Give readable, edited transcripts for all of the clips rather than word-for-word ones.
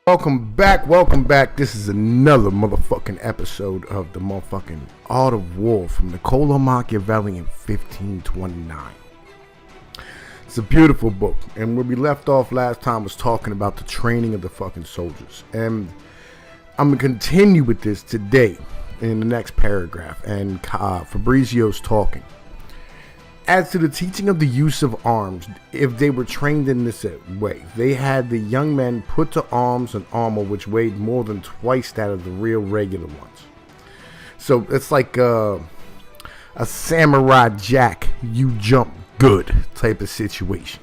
Welcome back. This is another motherfucking episode of the motherfucking Art of War from Niccolo Machiavelli in 1529. It's a beautiful book, and where we left off last time was talking about the training of the fucking soldiers. And I'm gonna continue with this today in the next paragraph, and Fabrizio's talking. As to the teaching of the use of arms, if they were trained in this way, they had the young men put to arms and armor which weighed more than twice that of the real regular ones. So it's like a samurai jack, you jump good type of situation.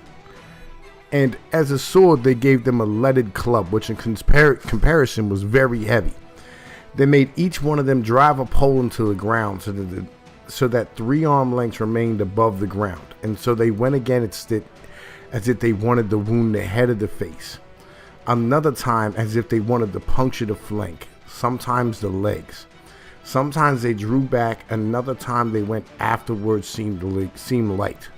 And as a sword, they gave them a leaded club, which in comparison was very heavy. They made each one of them drive a pole into the ground so that 3 arm lengths remained above the ground, and so they went against it as if they wanted to wound the head of the face, another time as if they wanted to puncture the flank, sometimes the legs. Sometimes they drew back, another time they went afterwards seemed light.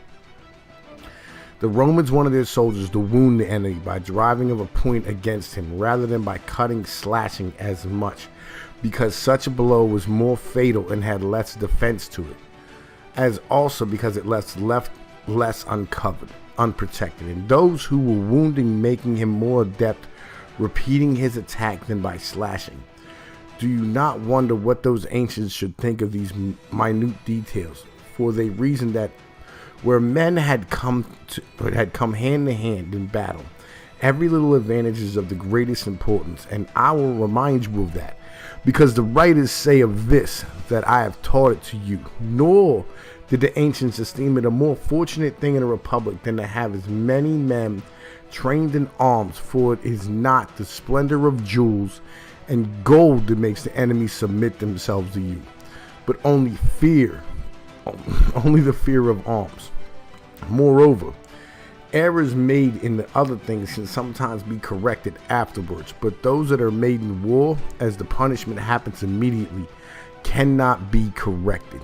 The Romans wanted their soldiers to wound the enemy by driving of a point against him rather than by cutting, slashing as much, because such a blow was more fatal and had less defense to it, as also because it left less uncovered, unprotected, and those who were wounding making him more adept repeating his attack than by slashing. Do you not wonder what those ancients should think of these minute details? For they reasoned that where men had come hand to hand in battle, every little advantage is of the greatest importance, and I will remind you of that. Because the writers say of this, that I have taught it to you. Nor did the ancients esteem it a more fortunate thing in a republic than to have as many men trained in arms, for it is not the splendor of jewels and gold that makes the enemy submit themselves to you, but only the fear of arms. Moreover, errors made in the other things can sometimes be corrected afterwards, but those that are made in war, as the punishment happens immediately, cannot be corrected.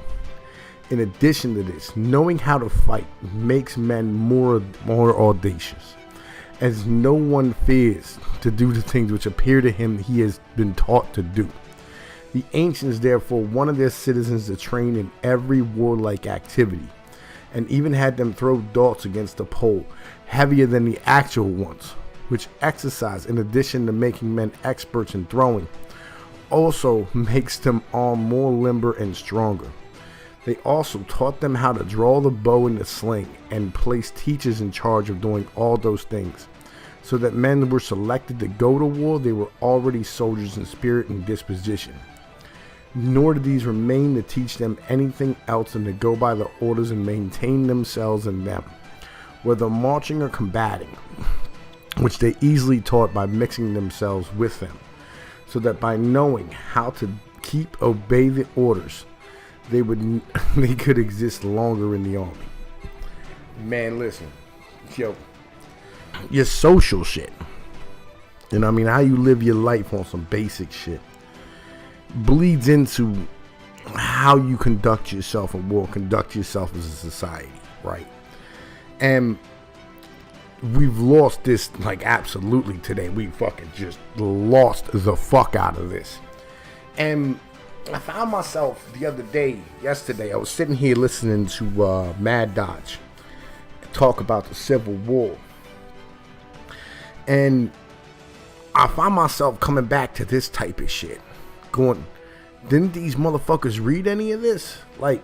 In addition to this, knowing how to fight makes men more audacious, as no one fears to do the things which appear to him he has been taught to do. The ancients therefore wanted their citizens to train in every warlike activity, and even had them throw darts against a pole heavier than the actual ones, which exercise, in addition to making men experts in throwing, also makes them arm more limber and stronger. They also taught them how to draw the bow and the sling, and placed teachers in charge of doing all those things, so that men were selected to go to war. They were already soldiers in spirit and disposition. Nor did these remain to teach them anything else than to go by the orders and maintain themselves in them, whether marching or combating, which they easily taught by mixing themselves with them, so that by knowing how to obey the orders, they could exist longer in the army. Man, listen, your social shit, you know what I mean, how you live your life on some basic shit, bleeds into how you conduct yourself in war, conduct yourself as a society, right? And we've lost this, like, absolutely today. We fucking just lost the fuck out of this. And I found myself yesterday, I was sitting here listening to Mad Dodge talk about the Civil War. And I found myself coming back to this type of shit. Going, didn't these motherfuckers read any of this? Like,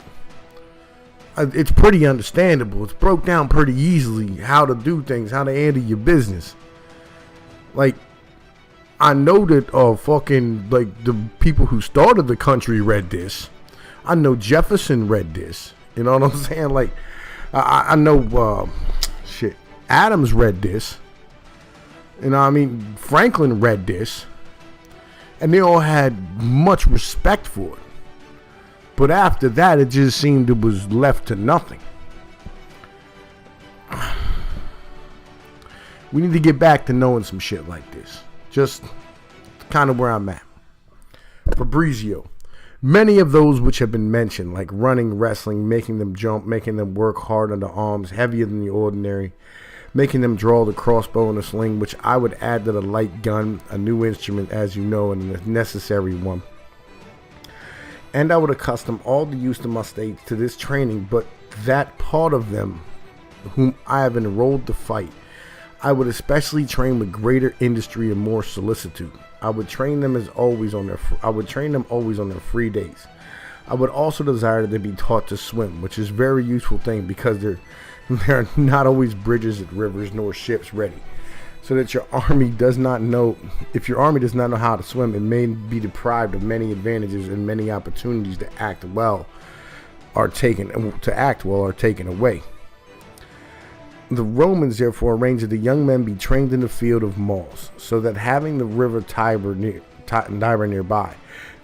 it's pretty understandable. It's broke down pretty easily how to do things, how to handle your business. Like, I know that the people who started the country read this. I know Jefferson read this. You know what I'm saying? Like, I know Adams read this. You know what I mean? Franklin read this. And they all had much respect for it. But after that, it just seemed it was left to nothing. We need to get back to knowing some shit like this. Just kind of where I'm at. Fabrizio. Many of those which have been mentioned, like running, wrestling, making them jump, making them work hard on the arms, heavier than the ordinary, making them draw the crossbow and the sling, which I would add to the light gun, a new instrument, as you know, and a necessary one. And I would accustom all the youth of my state to this training, but that part of them whom I have enrolled to fight, I would especially train with greater industry and more solicitude. I would train them always on their free days. I would also desire that they be taught to swim, which is a very useful thing because there are not always bridges at rivers nor ships ready. So that your army does not know, if your army does not know how to swim, it may be deprived of many advantages and many opportunities to act well are taken away. The Romans therefore arranged that the young men be trained in the field of Mars, so that having the river Tiber nearby,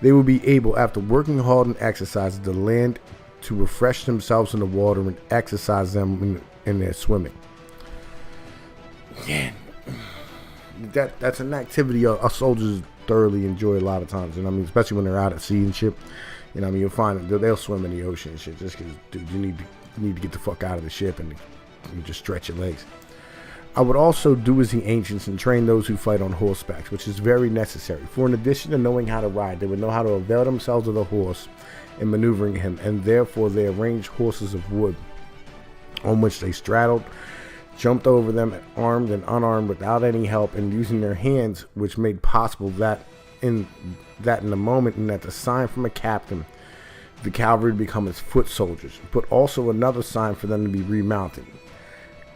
they will be able, after working hard and exercise, to land to refresh themselves in the water and exercise them in their swimming. Yeah, that's an activity our soldiers thoroughly enjoy a lot of times, and I mean, especially when they're out at sea and shit. You know, I mean, you'll find that they'll swim in the ocean and shit just because, dude, you need to get the fuck out of the ship and you just stretch your legs. I would also do as the ancients and train those who fight on horseback, which is very necessary. For in addition to knowing how to ride, they would know how to avail themselves of the horse in maneuvering him, and therefore they arranged horses of wood on which they straddled, jumped over them, armed and unarmed without any help, and using their hands, which made possible that in the moment and at the sign from a captain, the cavalry become his foot soldiers, but also another sign for them to be remounted.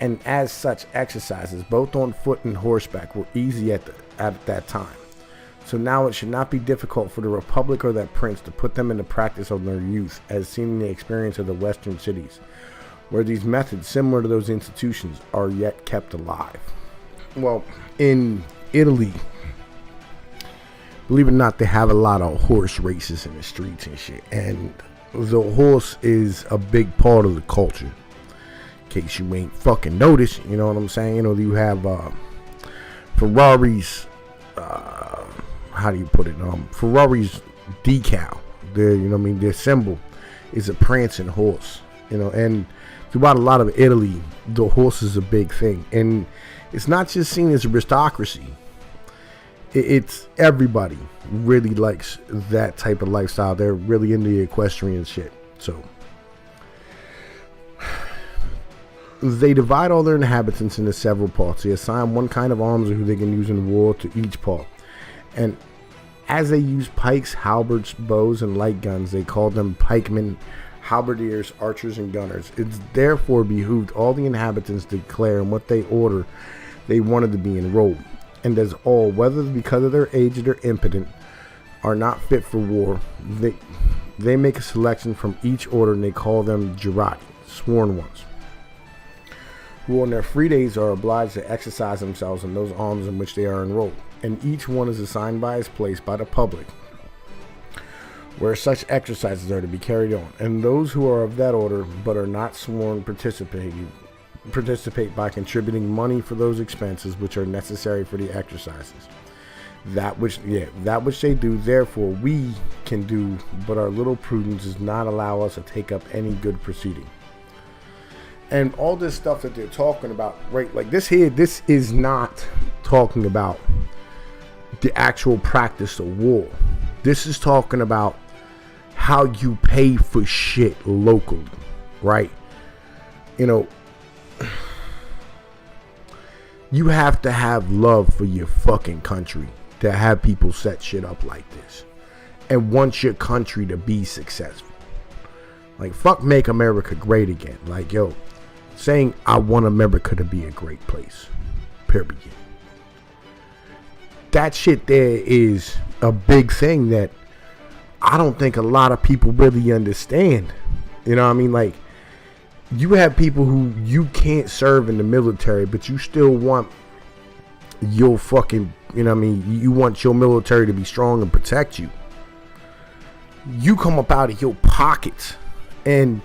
And as such exercises, both on foot and horseback, were easy at that time. So now it should not be difficult for the Republic or that prince to put them into practice on their youth, as seen in the experience of the western cities, where these methods, similar to those institutions, are yet kept alive. Well, in Italy, believe it or not, they have a lot of horse races in the streets and shit, and the horse is a big part of the culture. In case you ain't fucking noticed, you know what I'm saying? You know, you have Ferrari's, how do you put it? Ferrari's decal, their symbol is a prancing horse, you know, and throughout a lot of Italy, the horse is a big thing, and it's not just seen as aristocracy. It's everybody really likes that type of lifestyle. They're really into the equestrian shit. So they divide all their inhabitants into several parts. They assign one kind of arms who they can use in war to each part. And as they use pikes, halberds, bows, and light guns, they call them pikemen, halberdiers, archers, and gunners. It's therefore behooved all the inhabitants to declare in what they order they wanted to be enrolled. And as all, whether because of their age or their impotent, are not fit for war, they make a selection from each order, and they call them jurati, sworn ones, who on their free days are obliged to exercise themselves in those arms in which they are enrolled, and each one is assigned by his place by the public, where such exercises are to be carried on. And those who are of that order but are not sworn participate by contributing money for those expenses which are necessary for the exercises. That which they do, therefore we can do, but our little prudence does not allow us to take up any good proceeding. And all this stuff that they're talking about, right? Like this is not talking about the actual practice of war. This is talking about how you pay for shit locally, right? You know, you have to have love for your fucking country to have people set shit up like this and want your country to be successful. Like, fuck make America great again. Like, yo, saying I want America to be a great place, period. That shit there is a big thing that I don't think a lot of people really understand. You know what I mean? Like, you have people who you can't serve in the military, but you still want your fucking, you know what I mean? You want your military to be strong and protect you. You come up out of your pockets and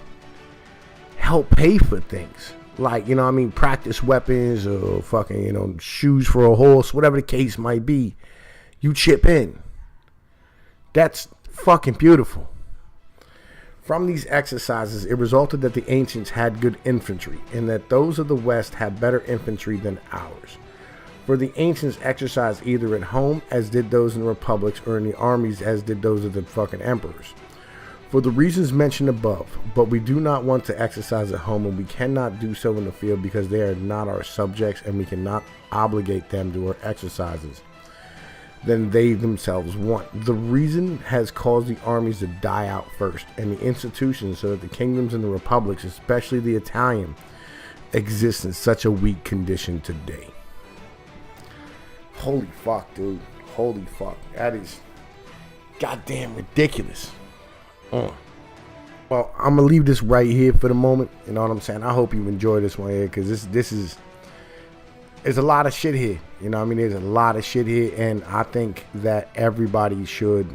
help pay for things. Like, you know what I mean? Practice weapons or fucking, you know, shoes for a horse, whatever the case might be. You chip in. That's fucking beautiful. From these exercises, it resulted that the ancients had good infantry, and that those of the West had better infantry than ours. For the ancients exercised either at home, as did those in the republics, or in the armies, as did those of the fucking emperors. For the reasons mentioned above, but we do not want to exercise at home, and we cannot do so in the field because they are not our subjects, and we cannot obligate them to our exercises than they themselves want. The reason has caused the armies to die out first, and the institutions, so that the kingdoms and the republics, especially the Italian, exist in such a weak condition today. Holy fuck, dude. Holy fuck. That is goddamn ridiculous. Well, I'm gonna leave this right here for the moment. You know what I'm saying? I hope you enjoy this one here, because this is, there's a lot of shit here. You know what I mean? There's a lot of shit here, and I think that everybody should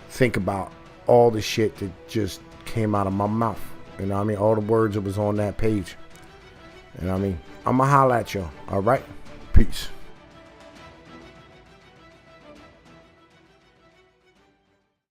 think about all the shit that just came out of my mouth. You know what I mean? All the words that was on that page. You know what I mean? I'm gonna holla at y'all. All right? Peace.